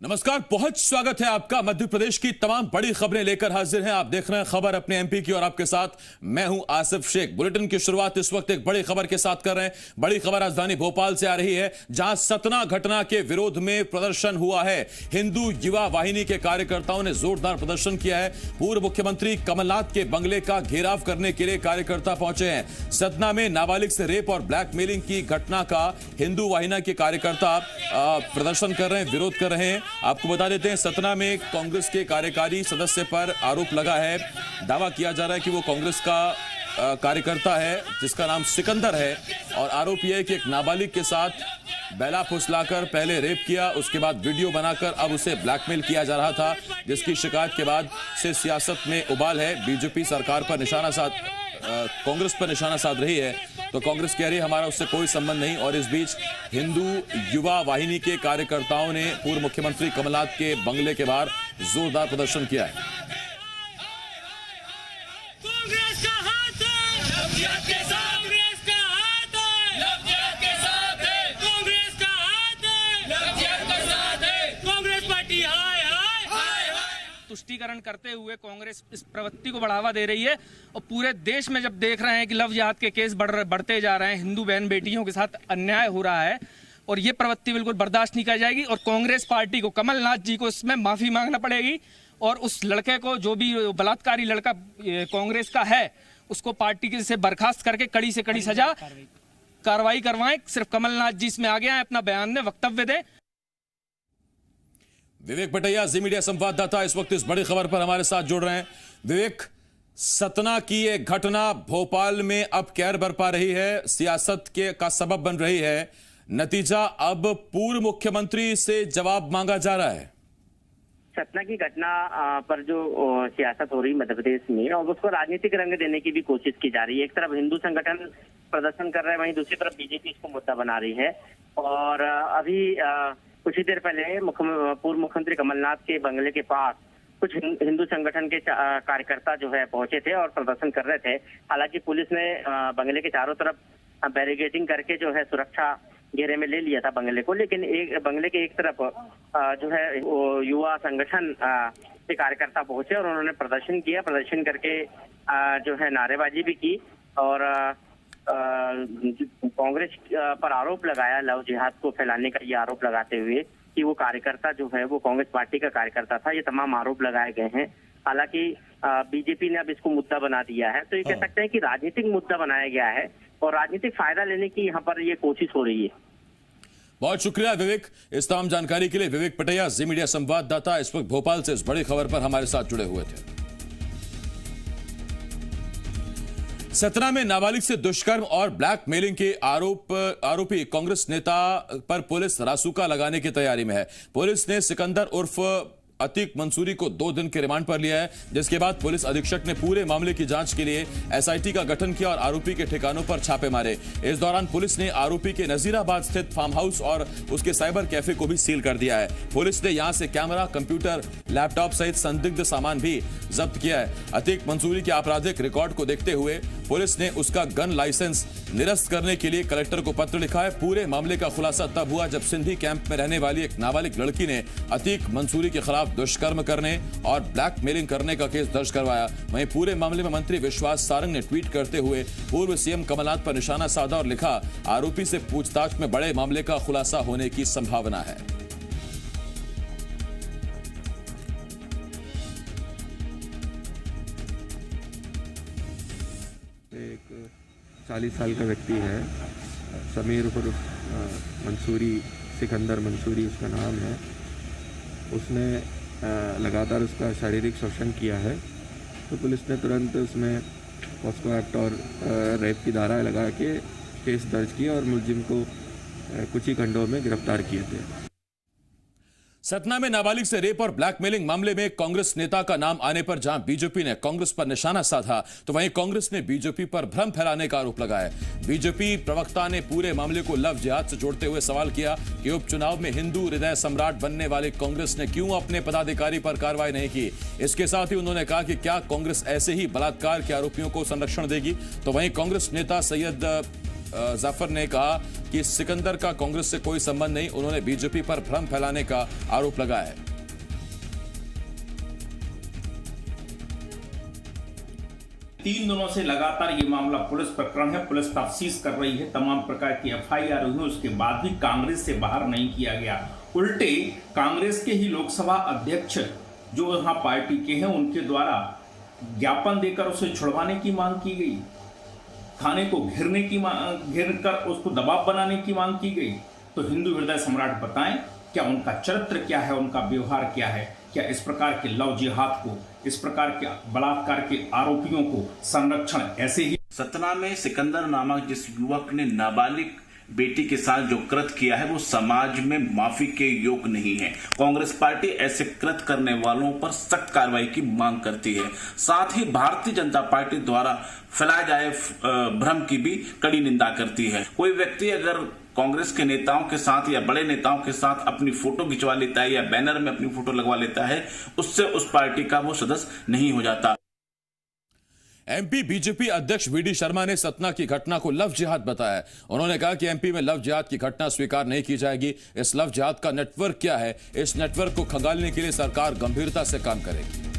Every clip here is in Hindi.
नमस्कार, बहुत स्वागत है आपका। मध्य प्रदेश की तमाम बड़ी खबरें लेकर हाजिर हैं। आप देख रहे हैं खबर अपने एमपी की और आपके साथ मैं हूं आसिफ शेख। बुलेटिन की शुरुआत इस वक्त एक बड़ी खबर के साथ कर रहे हैं। बड़ी खबर राजधानी भोपाल से आ रही है, जहां सतना घटना के विरोध में प्रदर्शन हुआ है। हिंदू युवा वाहिनी के कार्यकर्ताओं ने जोरदार प्रदर्शन किया है। पूर्व मुख्यमंत्री कमलनाथ के बंगले का घेराव करने के लिए कार्यकर्ता पहुंचे हैं। सतना में नाबालिग से रेप और ब्लैकमेलिंग की घटना का हिंदू वाहिनी के कार्यकर्ता प्रदर्शन कर रहे हैं, विरोध कर रहे हैं। आपको बता देते हैं, सतना में कांग्रेस के कार्यकारी सदस्य पर आरोप लगा है। दावा किया जा रहा है कि वो कांग्रेस का कार्यकर्ता है जिसका नाम सिकंदर है, और आरोप यह है कि एक नाबालिग के साथ बैला फुसलाकर पहले रेप किया, उसके बाद वीडियो बनाकर अब उसे ब्लैकमेल किया जा रहा था, जिसकी शिकायत के बाद से सियासत में उबाल है। बीजेपी सरकार पर निशाना साध कांग्रेस पर निशाना साध रही है, तो कांग्रेस कह रही है हमारा उससे कोई संबंध नहीं। और इस बीच हिंदू युवा वाहिनी के कार्यकर्ताओं ने पूर्व मुख्यमंत्री कमलनाथ के बंगले के बाहर जोरदार प्रदर्शन किया है। तुष्टीकरण करते हुए कांग्रेस इस प्रवृत्ति को बढ़ावा दे रही है, और पूरे देश में जब देख रहे हैं कि लव जिहाद के केस बढ़ते जा रहे हैं, हिंदू बहन बेटियों के साथ अन्याय हो रहा है, और ये प्रवृत्ति बिल्कुल बर्दाश्त नहीं की जाएगी। और कांग्रेस पार्टी को, कमलनाथ जी को इसमें माफी मांगना पड़ेगी, और उस लड़के को, जो भी बलात्कारी लड़का कांग्रेस का है, उसको पार्टी से बर्खास्त करके कड़ी से कड़ी सजा कार्रवाई करवाएं। सिर्फ कमलनाथ जी इसमें आगे आए, अपना बयान दें, वक्तव्य दें। विवेक पटैया, जी मीडिया संवाददाता, इस वक्त इस बड़ी खबर पर हमारे साथ जुड़ रहे हैं। विवेक, सतना की ये घटना भोपाल में अब कहर बरपा रही है, सियासत के का सबब बन रही है। नतीजा, अब पूर्व मुख्यमंत्री से जवाब मांगा जा रहा है। सतना की घटना पर जो सियासत हो रही मध्य प्रदेश में, और उसको राजनीतिक रंग देने की भी कोशिश की जा रही है। एक तरफ हिंदू संगठन प्रदर्शन कर रहे हैं, वहीं दूसरी तरफ बीजेपी इसको मुद्दा बना रही है। और अभी कुछ ही देर पहले पूर्व मुख्यमंत्री कमलनाथ के बंगले के पास कुछ हिंदू संगठन के कार्यकर्ता जो है पहुंचे थे और प्रदर्शन कर रहे थे। हालांकि पुलिस ने बंगले के चारों तरफ बैरिकेडिंग करके जो है सुरक्षा घेरे में ले लिया था बंगले को, लेकिन बंगले के एक तरफ जो है वो युवा संगठन के कार्यकर्ता पहुंचे और उन्होंने प्रदर्शन किया। प्रदर्शन करके जो है नारेबाजी भी की, और कांग्रेस पर आरोप लगाया, लव जिहाद को फैलाने का ये आरोप लगाते हुए कि वो कार्यकर्ता जो है वो कांग्रेस पार्टी का कार्यकर्ता था। ये तमाम आरोप लगाए गए हैं। हालांकि बीजेपी ने अब इसको मुद्दा बना दिया है, तो ये कह सकते हैं कि राजनीतिक मुद्दा बनाया गया है और राजनीतिक फायदा लेने की यहाँ पर ये कोशिश हो रही है। बहुत शुक्रिया विवेक, इस तमाम जानकारी के लिए। विवेक पटैया, जी मीडिया संवाददाता, इस वक्त भोपाल से इस बड़ी खबर पर हमारे साथ जुड़े हुए थे। सतना में नाबालिग से दुष्कर्म और ब्लैकमेलिंग के आरोपी कांग्रेस नेता पर पुलिस रासुका लगाने की तैयारी में है। पुलिस ने सिकंदर उर्फ अतीक मंसूरी को 2 दिन के रिमांड पर लिया है, जिसके बाद पुलिस अधीक्षक ने पूरे मामले की जांच के लिए एसआईटी का गठन किया और आरोपी के ठिकानों पर छापे मारे। इस दौरान पुलिस ने आरोपी के नजीराबाद स्थित फार्म हाउस और उसके साइबर कैफे को भी सील कर दिया है। पुलिस ने यहां से कैमरा, कंप्यूटर, लैपटॉप सहित संदिग्ध सामान भी जब्त किया है। अतीक मंसूरी के आपराधिक रिकॉर्ड को देखते हुए पुलिस ने उसका गन लाइसेंस निरस्त करने के लिए कलेक्टर को पत्र लिखा है। पूरे मामले का खुलासा तब हुआ जब सिंधी कैंप में रहने वाली एक नाबालिग लड़की ने अतीक मंसूरी के खिलाफ दुष्कर्म करने और ब्लैकमेलिंग करने का केस दर्ज करवाया। वहीं पूरे मामले में मंत्री विश्वास सारंग ने ट्वीट करते हुए पूर्व सीएम कमलनाथ पर निशाना साधा और लिखा, आरोपी से पूछताछ में बड़े मामले का खुलासा होने की संभावना है। एक 40 साल का व्यक्ति है, समीर उर्फ मंसूरी, सिकंदर मंसूरी उसका नाम है। उसने लगातार उसका शारीरिक शोषण किया है, तो पुलिस ने तुरंत उसमें पॉस्को एक्ट और रेप की धारा लगा के केस दर्ज किया और मुलजिम को कुछ ही घंटों में गिरफ्तार किए थे। सतना में नाबालिग से रेप और ब्लैकमेलिंग मामले में कांग्रेस नेता का नाम आने पर जहां बीजेपी ने कांग्रेस पर निशाना साधा, तो वहीं कांग्रेस ने बीजेपी पर भ्रम फैलाने का आरोप लगाया। बीजेपी प्रवक्ता ने पूरे मामले को लव जिहाद से जोड़ते हुए सवाल किया कि उपचुनाव में हिंदू हृदय सम्राट बनने वाले कांग्रेस ने क्यों अपने पदाधिकारी पर कार्रवाई नहीं की। इसके साथ ही उन्होंने कहा कि क्या कांग्रेस ऐसे ही बलात्कार के आरोपियों को संरक्षण देगी। तो वहीं कांग्रेस नेता सैयद जाफर ने कहा कि सिकंदर का कांग्रेस से कोई संबंध नहीं। उन्होंने बीजेपी पर भ्रम फैलाने का आरोप लगाया है। तीन दिनों से लगातार ये मामला पुलिस प्रकरण है। पुलिस तफ्तीश कर रही है, तमाम प्रकार की एफआईआर हुई, उसके बाद भी कांग्रेस से बाहर नहीं किया गया। उल्टे कांग्रेस के ही लोकसभा अध्यक्ष जो यहाँ पार्टी के हैं उनके द्वारा ज्ञापन देकर उसे छुड़वाने की मांग की गई, थाने को घेर कर उसको दबाव बनाने की मांग की गई। तो हिंदू हृदय सम्राट बताएं, क्या उनका चरित्र क्या है, उनका व्यवहार क्या है? क्या इस प्रकार के लव जिहाद को, इस प्रकार के बलात्कार के आरोपियों को संरक्षण ऐसे ही? सतना में सिकंदर नामक जिस युवक ने नाबालिग बेटी के साथ जो कृत्य किया है वो समाज में माफी के योग्य नहीं है। कांग्रेस पार्टी ऐसे कृत्य करने वालों पर सख्त कार्रवाई की मांग करती है। साथ ही भारतीय जनता पार्टी द्वारा फैलाए जाए भ्रम की भी कड़ी निंदा करती है। कोई व्यक्ति अगर कांग्रेस के नेताओं के साथ या बड़े नेताओं के साथ अपनी फोटो खिंचवा लेता है या बैनर में अपनी फोटो लगवा लेता है, उससे उस पार्टी का वो सदस्य नहीं हो जाता। एमपी बीजेपी अध्यक्ष वीडी शर्मा ने सतना की घटना को लव जिहाद बताया। उन्होंने कहा कि एमपी में लव जिहाद की घटना स्वीकार नहीं की जाएगी। इस लव जिहाद का नेटवर्क क्या है, इस नेटवर्क को खंगालने के लिए सरकार गंभीरता से काम करेगी।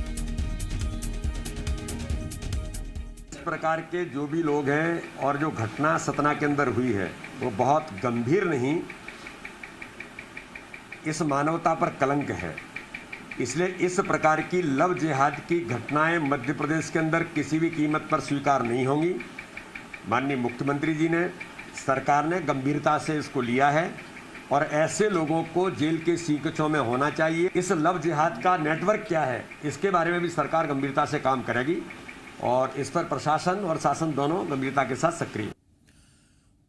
इस प्रकार के जो भी लोग हैं और जो घटना सतना के अंदर हुई है वो बहुत गंभीर नहीं, इस मानवता पर कलंक है। इसलिए इस प्रकार की लव जिहाद की घटनाएं मध्य प्रदेश के अंदर किसी भी कीमत पर स्वीकार नहीं होंगी। माननीय मुख्यमंत्री जी ने, सरकार ने गंभीरता से इसको लिया है और ऐसे लोगों को जेल के सीकचों में होना चाहिए। इस लव जिहाद का नेटवर्क क्या है, इसके बारे में भी सरकार गंभीरता से काम करेगी और इस पर प्रशासन और शासन दोनों गंभीरता के साथ सक्रिय।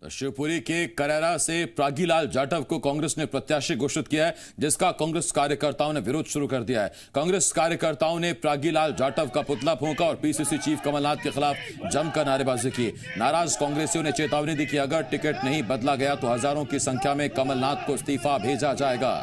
शिवपुरी के करैरा से प्रागीलाल जाटव को कांग्रेस ने प्रत्याशी घोषित किया है, जिसका कांग्रेस कार्यकर्ताओं ने विरोध शुरू कर दिया है। कांग्रेस कार्यकर्ताओं ने प्रागीलाल जाटव का पुतला फूंका और पीसीसी चीफ कमलनाथ के खिलाफ जमकर नारेबाजी की। नाराज कांग्रेसियों ने चेतावनी दी कि अगर टिकट नहीं बदला गया तो हजारों की संख्या में कमलनाथ को इस्तीफा भेजा जाएगा।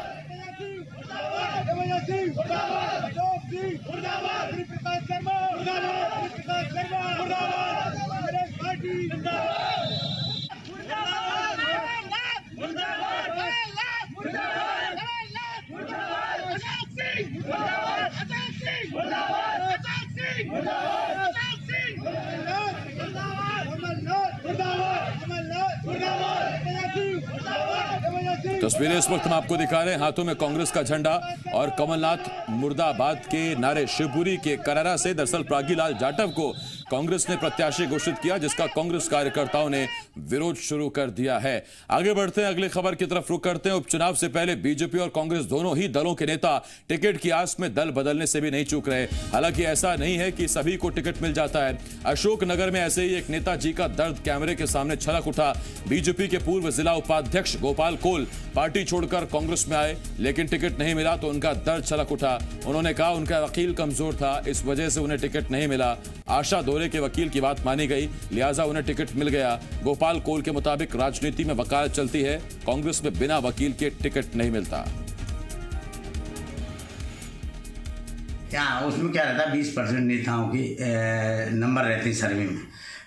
तस्वीरें इस वक्त हम आपको दिखा रहे हैं, हाथों में कांग्रेस का झंडा और कमलनाथ मुर्दाबाद के नारे। शिवपुरी के करैरा से दरअसल प्रागीलाल जाटव को कांग्रेस ने प्रत्याशी घोषित किया, जिसका कांग्रेस कार्यकर्ताओं ने विरोध शुरू कर दिया है। आगे बढ़ते हैं, अगली खबर की तरफ रुख करते हैं। उपचुनाव से पहले बीजेपी और कांग्रेस दोनों ही दलों के नेता टिकट की आस में दल बदलने से भी नहीं चूक रहे। हालांकि ऐसा नहीं है कि सभी को टिकट मिल जाता है। अशोकनगर में ऐसे ही एक नेताजी का दर्द कैमरे के सामने छलक उठा। बीजेपी के पूर्व जिला उपाध्यक्ष गोपाल कोल पार्टी छोड़कर कांग्रेस में आए, लेकिन टिकट नहीं मिला तो उनका दर्द छलक उठा। उन्होंने कहा उनका वकील कमजोर था, इस वजह से उन्हें टिकट नहीं मिला। आशा दोरे के वकील की बात मानी गई, लिहाजा उन्हें टिकट मिल गया। गोपाल कोल के मुताबिक राजनीति में वकालत चलती है, कांग्रेस में बिना वकील के टिकट नहीं मिलता। क्या उसमें क्या रहता है, 20% नेताओं की नंबर रहते हैं सर्वे में,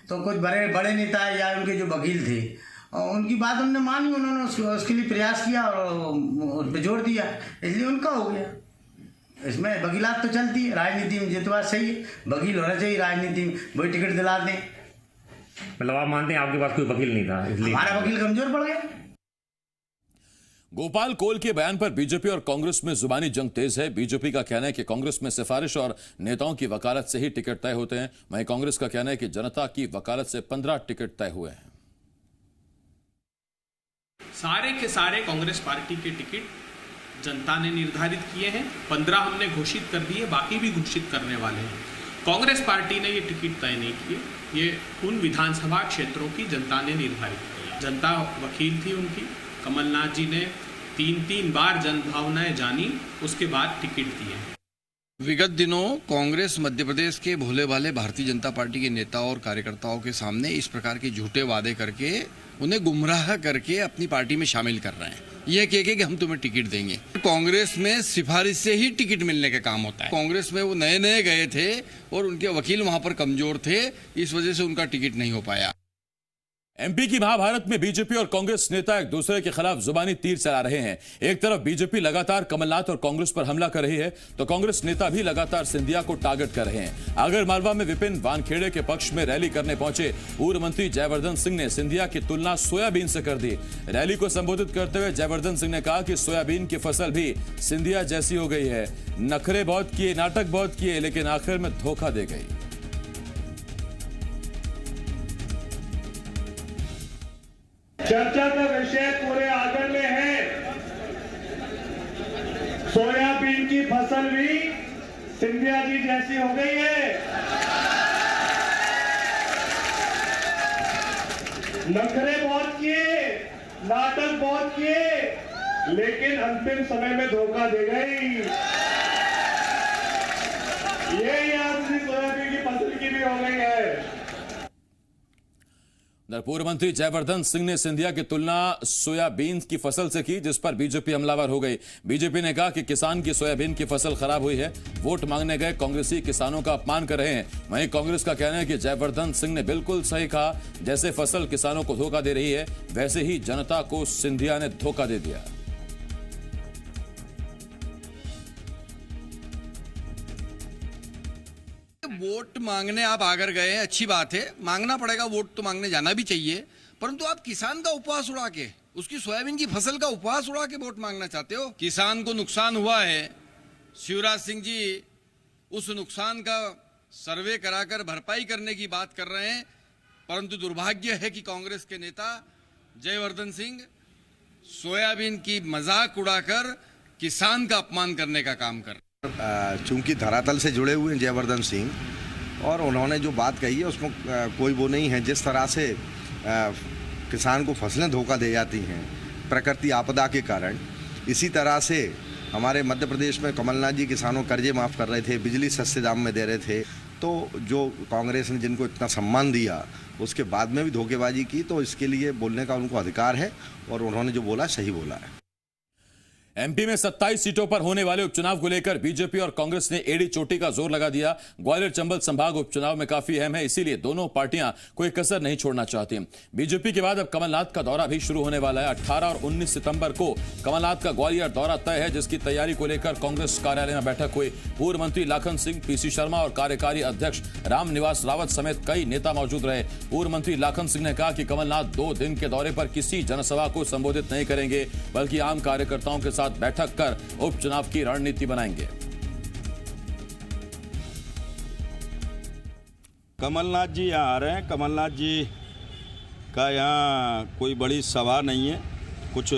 तो कुछ बड़े नेता या उनके जो वकील थे उनकी बात उन्होंने मानी, उन्होंने उसके लिए प्रयास किया और उस पर जोर दिया, इसलिए उनका हो गया। इसमें वकीलात तो चलती है राजनीति में, ये तो बात सही है, वकील होना चाहिए राजनीति में, वही टिकट दिला दें। मतलब आप मानते हैं आपके पास कोई वकील नहीं था, इसलिए हमारा वकील कमजोर पड़ गया। गोपाल कोल के बयान पर बीजेपी और कांग्रेस में जुबानी जंग तेज है। बीजेपी का कहना है कि कांग्रेस में सिफारिश और नेताओं की वकालत से ही टिकट तय होते हैं, वहीं कांग्रेस का कहना है कि जनता की वकालत से 15 टिकट तय हुए हैं। सारे के सारे कांग्रेस पार्टी के टिकट जनता ने निर्धारित किए हैं, 15 हमने घोषित कर दिए, बाकी भी घोषित करने वाले हैं। कांग्रेस पार्टी ने ये टिकट तय नहीं किए, ये उन विधानसभा क्षेत्रों की जनता ने निर्धारित किया। जनता वकील थी उनकी, कमलनाथ जी ने 3 बार जनभावनाएं जानी, उसके बाद टिकट दिए। विगत दिनों कांग्रेस मध्य प्रदेश के भोले भाले भारतीय जनता पार्टी के नेताओं और कार्यकर्ताओं के सामने इस प्रकार के झूठे वादे करके उन्हें गुमराह करके अपनी पार्टी में शामिल कर रहे हैं, यह कह के कि हम तुम्हें टिकट देंगे। कांग्रेस में सिफारिश से ही टिकट मिलने का काम होता है। कांग्रेस में वो नए गए थे और उनके वकील वहां पर कमजोर थे, इस वजह से उनका टिकट नहीं हो पाया। एमपी की महाभारत में बीजेपी और कांग्रेस नेता एक दूसरे के खिलाफ जुबानी तीर चला रहे हैं। एक तरफ बीजेपी लगातार कमलनाथ और कांग्रेस पर हमला कर रही है तो कांग्रेस नेता भी लगातार सिंधिया को टारगेट कर रहे हैं। आगर मालवा में विपिन वानखेड़े के पक्ष में रैली करने पहुंचे पूर्व मंत्री जयवर्धन सिंह ने सिंधिया की तुलना सोयाबीन से कर दी। रैली को संबोधित करते हुए जयवर्धन सिंह ने कहा कि सोयाबीन की फसल भी सिंधिया जैसी हो गई है। नखरे बहुत किए, नाटक बहुत किए, लेकिन आखिर में धोखा दे गई। चर्चा का विषय पूरे आगर में है। सोयाबीन की फसल भी सिंधिया जी जैसी हो गई है। नखरे बहुत किए, नाटक बहुत किए, लेकिन अंतिम समय में धोखा दे गई। ये आदमी सोयाबीन की फसल की भी हो गई है। पूर्व मंत्री जयवर्धन सिंह ने सिंधिया की तुलना सोयाबीन की फसल से की, जिस पर बीजेपी हमलावर हो गई। बीजेपी ने कहा कि किसान की सोयाबीन की फसल खराब हुई है, वोट मांगने गए कांग्रेसी किसानों का अपमान कर रहे हैं। वहीं कांग्रेस का कहना है कि जयवर्धन सिंह ने बिल्कुल सही कहा, जैसे फसल किसानों को धोखा दे रही है वैसे ही जनता को सिंधिया ने धोखा दे दिया। वोट मांगने आप आगर गए हैं, अच्छी बात है, मांगना पड़ेगा, वोट तो मांगने जाना भी चाहिए, परंतु आप किसान का उपवास उड़ा के, उसकी सोयाबीन की फसल का उपवास उड़ा के वोट मांगना चाहते हो। किसान को नुकसान हुआ है, शिवराज सिंह जी उस नुकसान का सर्वे कराकर भरपाई करने की बात कर रहे हैं, परंतु दुर्भाग्य है कि कांग्रेस के नेता जयवर्धन सिंह सोयाबीन की मजाक उड़ाकर किसान का अपमान करने का काम कर रहे हैं। चूंकि धरातल से जुड़े हुए हैं जयवर्धन सिंह, और उन्होंने जो बात कही है उसमें कोई वो नहीं है। जिस तरह से किसान को फसलें धोखा दे जाती हैं प्रकृति आपदा के कारण, इसी तरह से हमारे मध्य प्रदेश में कमलनाथ जी किसानों कर्जे माफ़ कर रहे थे, बिजली सस्ते दाम में दे रहे थे, तो जो कांग्रेस ने जिनको इतना सम्मान दिया उसके बाद में भी धोखेबाजी की, तो इसके लिए बोलने का उनको अधिकार है और उन्होंने जो बोला सही बोला है। एमपी में 27 सीटों पर होने वाले उपचुनाव को लेकर बीजेपी और कांग्रेस ने एड़ी चोटी का जोर लगा दिया। ग्वालियर चंबल संभाग उपचुनाव में काफी अहम है, इसीलिए दोनों पार्टियां कोई कसर नहीं छोड़ना चाहती। बीजेपी के बाद अब कमलनाथ का दौरा भी शुरू होने वाला है। 18 और 19 सितंबर को कमलनाथ का ग्वालियर दौरा तय है, जिसकी तैयारी को लेकर कांग्रेस कार्यालय में बैठक हुई। पूर्व मंत्री लाखन सिंह, पीसी शर्मा और कार्यकारी अध्यक्ष रामनिवास रावत समेत कई नेता मौजूद रहे। पूर्व मंत्री लाखन सिंह ने कहा कि कमलनाथ 2 दिन के दौरे पर किसी जनसभा को संबोधित नहीं करेंगे, बल्कि आम कार्यकर्ताओं के साथ बैठक कर उपचुनाव की रणनीति बनाएंगे। कमलनाथ जी यहाँ आ रहे हैं। कमलनाथ जी का यहाँ कोई बड़ी सभा नहीं है, कुछ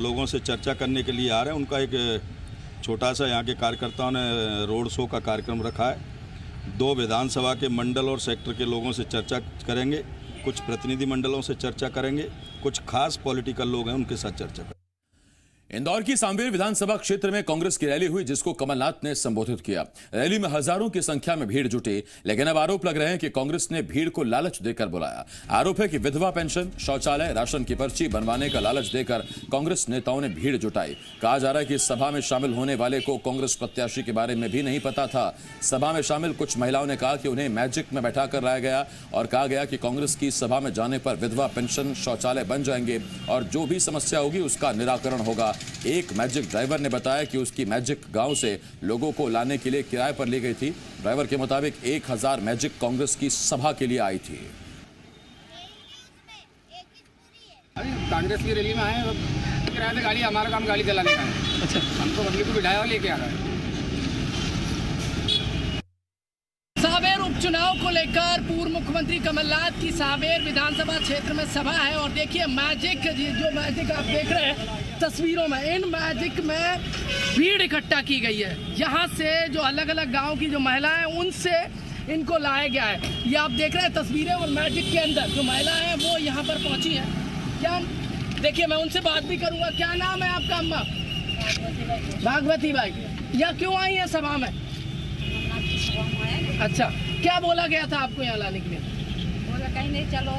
लोगों से चर्चा करने के लिए आ रहे हैं। उनका एक छोटा सा यहाँ के कार्यकर्ताओं ने रोड शो का कार्यक्रम रखा है। 2 विधानसभा के मंडल और सेक्टर के लोगों से चर्चा करेंगे, कुछ प्रतिनिधि मंडलों से चर्चा करेंगे, कुछ खास पॉलिटिकल लोग हैं उनके साथ चर्चा करेंगे। इंदौर की सांवेर विधानसभा क्षेत्र में कांग्रेस की रैली हुई, जिसको कमलनाथ ने संबोधित किया। रैली में हजारों की संख्या में भीड़ जुटी, लेकिन अब आरोप लग रहे हैं कि कांग्रेस ने भीड़ को लालच देकर बुलाया। आरोप है कि विधवा पेंशन, शौचालय, राशन की पर्ची बनवाने का लालच देकर कांग्रेस नेताओं ने भीड़ जुटाई। कहा जा रहा है कि इस सभा में शामिल होने वाले को कांग्रेस प्रत्याशी के बारे में भी नहीं पता था। सभा में शामिल कुछ महिलाओं ने कहा कि उन्हें मैजिक में बैठा कर लाया गया और कहा गया कि कांग्रेस की सभा में जाने पर विधवा पेंशन, शौचालय बन जाएंगे और जो भी समस्या होगी उसका निराकरण होगा। एक मैजिक ड्राइवर ने बताया कि उसकी मैजिक गांव से लोगों को लाने के लिए किराए पर ली गई थी। ड्राइवर के मुताबिक 1000 मैजिक कांग्रेस की सभा के लिए आई थी। कांग्रेस की रैली में आए, किराए से गाड़ी, हमारा काम गाड़ी चलाने का है। अच्छा, हमको पब्लिक को बिठाया और लेके आ रहा है। सांवेर उपचुनाव को लेकर पूर्व मुख्यमंत्री कमलनाथ की सांवेर विधानसभा क्षेत्र में सभा है और देखिए मैजिक, जो मैजिक आप देख रहे हैं तस्वीरों में, इन मैजिक में भीड़ इकट्ठा की गई है। यहाँ से जो अलग अलग गांव की जो महिलाएं हैं उनसे इनको लाया गया है। ये आप देख रहे हैं तस्वीरें, और मैजिक के अंदर जो महिलाएं हैं वो यहाँ पर पहुँची है। क्या देखिए, मैं उनसे बात भी करूँगा। क्या नाम है आपका अम्मा? भागवती बाई। यहाँ क्यों आई है सभा में? अच्छा, क्या बोला गया था आपको यहाँ लाने के लिए? बोला कहीं नहीं, चलो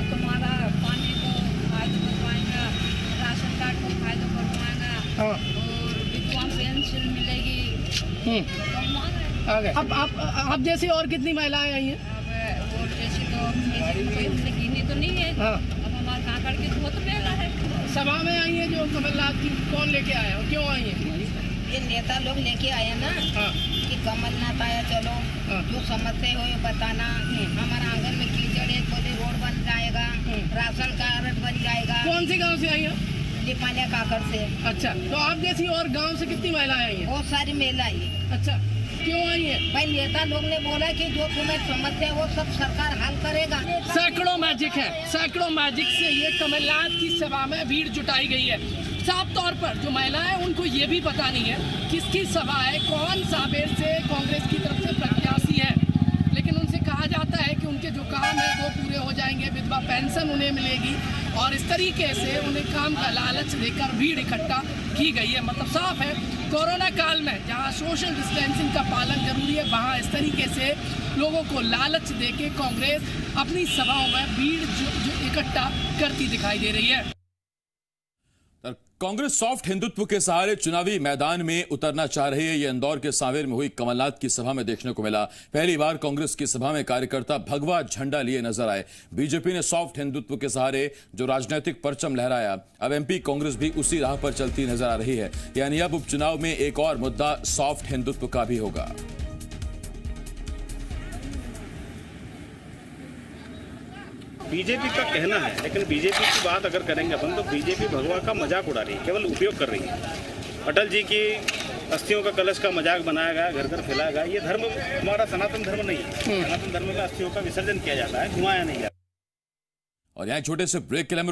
तुम्हारा पानी को फायदा करवाएंगे, राशन कार्ड को फायदा करवाएंगे और विधवा पेंशन मिलेगी। अब आप जैसी और कितनी महिलाएं आई हैं? और जैसी तो कोई हमने गिनी तो नहीं है। अब हमारे काकड़ की बहुत मेला है। सभा में आई है जो कमलनाथ की, कौन लेके आया और क्यों आई है? ये नेता लोग लेके आए ना कि कमलनाथ आया, चलो जो समस्या हो बताना, हमारा आंगन में कीचड़ है, बोले रोड बन जाएगा, राशन कार्ड बन जाएगा। कौन से गांव से आई है? दीपालिया काकड़ से। अच्छा, तो आप जैसी और गांव से कितनी महिलाएं आई हैं? बहुत सारी महिला आई है। अच्छा, क्यों आई है? भाई नेता लोग ने बोला कि जो तुम्हें समस्या वो सब सरकार हल करेगा। सैकड़ों मैजिक है, सैकड़ों मैजिक से ये कमलनाथ की सभा में भीड़ जुटाई गई है। साफ तौर पर जो महिलाएं उनको ये भी पता नहीं है किसकी सभा है, कौन साबेर से कांग्रेस की तरफ से प्रत्याशी है, लेकिन उनसे कहा जाता है कि उनके जो काम है वो पूरे हो जाएंगे, विधवा पेंशन उन्हें मिलेगी और इस तरीके से उन्हें काम का लालच देकर भीड़ इकट्ठा की गई है। मतलब साफ है, कोरोना काल में जहां सोशल डिस्टेंसिंग का पालन जरूरी है, वहां इस तरीके से लोगों को लालच देके कांग्रेस अपनी सभाओं में भीड़ इकट्ठा करती दिखाई दे रही है। कांग्रेस सॉफ्ट हिंदुत्व के सहारे चुनावी मैदान में उतरना चाह रही है। ये इंदौर के सांवेर में हुई कमलनाथ की सभा में देखने को मिला। पहली बार कांग्रेस की सभा में कार्यकर्ता भगवा झंडा लिए नजर आए। बीजेपी ने सॉफ्ट हिंदुत्व के सहारे जो राजनीतिक परचम लहराया, अब एमपी कांग्रेस भी उसी राह पर चलती नजर आ रही है। यानी अब उपचुनाव में एक और मुद्दा सॉफ्ट हिंदुत्व का भी होगा। बीजेपी का कहना है, लेकिन बीजेपी की बात अगर करेंगे अपन तो बीजेपी भगवा का मजाक उड़ा रही है, केवल उपयोग कर रही है। अटल जी की अस्थियों का कलश का मजाक बनाया गया, घर घर फैलाया गया। ये धर्म हमारा सनातन धर्म नहीं है। सनातन धर्म में अस्थियों का विसर्जन किया जाता है, घुमाया नहीं जाता। और यहाँ छोटे से ब्रेक के लिए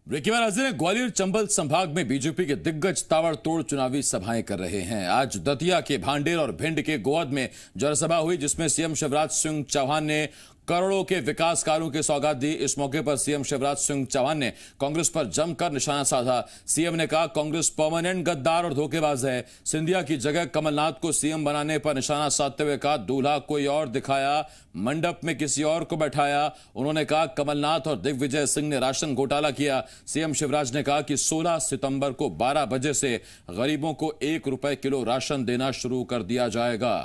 ब्रेक के बाद हाजिर है। ग्वालियर चंबल संभाग में बीजेपी के दिग्गज ताबड़तोड़ चुनावी सभाएं कर रहे हैं। आज दतिया के भांडेर और भिंड के गोहद में जनसभा हुई, जिसमें सीएम शिवराज सिंह चौहान ने करोड़ों के विकास कार्यों की सौगात दी। इस मौके पर सीएम शिवराज सिंह चौहान ने कांग्रेस पर जमकर निशाना साधा। सीएम ने कहा कांग्रेस परमानेंट गद्दार और धोखेबाज है। सिंधिया की जगह कमलनाथ को सीएम बनाने पर निशाना साधते हुए कहा दूल्हा कोई और दिखाया, मंडप में किसी और को बैठाया। उन्होंने कहा कमलनाथ और दिग्विजय सिंह ने राशन घोटाला किया। सीएम शिवराज ने कहा कि 16 सितंबर को 12 बजे से गरीबों को 1 रुपए किलो राशन देना शुरू कर दिया जाएगा।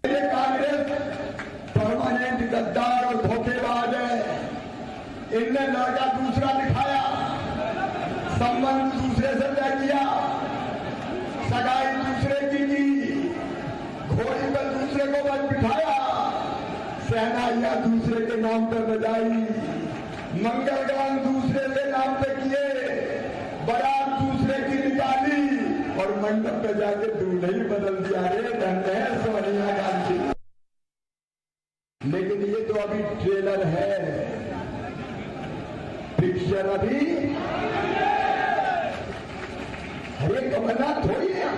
कांग्रेस परमानेंट गद्दार और धोखेबाज है। इनने लड़का दूसरा दिखाया, संबंध दूसरे से तय किया, सगाई दूसरे की, घोड़ी पर दूसरे को बच बिठाया, शहनाइयां दूसरे के नाम पर बजाई, मंगलगान दूसरे के नाम पे किए, बारात दूसरे की निकाली और मंडप पे जाके दूल्हे ही बदल दिया। रे धन्य है सोनिया गांधी। लेकिन ये तो अभी ट्रेलर है, पिक्चर अभी अरे कमलनाथ थोड़ी है।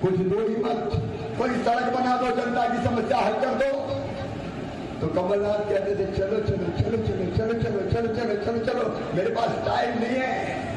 कुछ दो ही मत, कोई सड़क बना दो, जनता की समस्या हल कर दो। तो कमलनाथ कहते थे चलो चलो चलो चलो चलो चलो चलो चलो चलो चलो, मेरे पास टाइम नहीं है।